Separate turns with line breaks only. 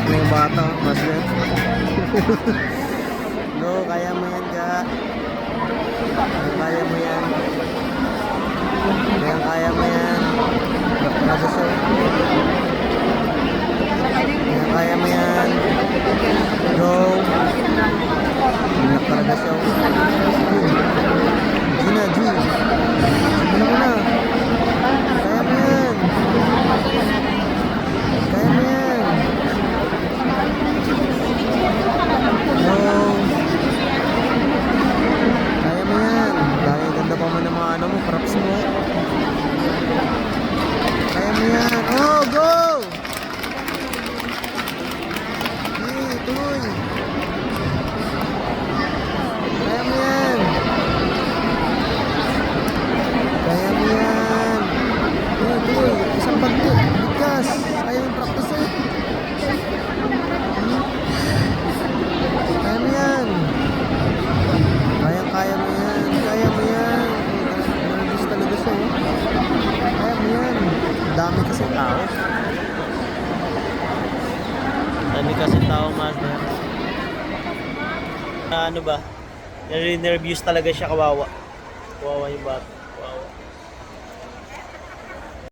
na yung bata, master. Go, kaya mo yan, ka. Kaya mo yan. Kaya mo yan. Nasa show. Kaya mo yan. Go. Nakaraga show. Gina, G. Gina mo na. Kaya mo yan. Kaya mo yan. Go. Kaya mo yan. Dahil ganda pa mo ng mga ano mo, props mo. Kaya mo yan. Oh, go! Hey, tuloy. Kaya mo yan. Kaya mo yan. Hey, tuloy. Isang bagto. Bigkas. Kaya yung practice eh. Kaya mo yan. Kaya mo yan. Kaya mo yan. Nervous talaga siya eh. Kaya mo yan. Dami kasi tao. Dami kasi tao, master. Ano ba? Nare-nervous talaga siya, kawawa. Kawawa yung bata.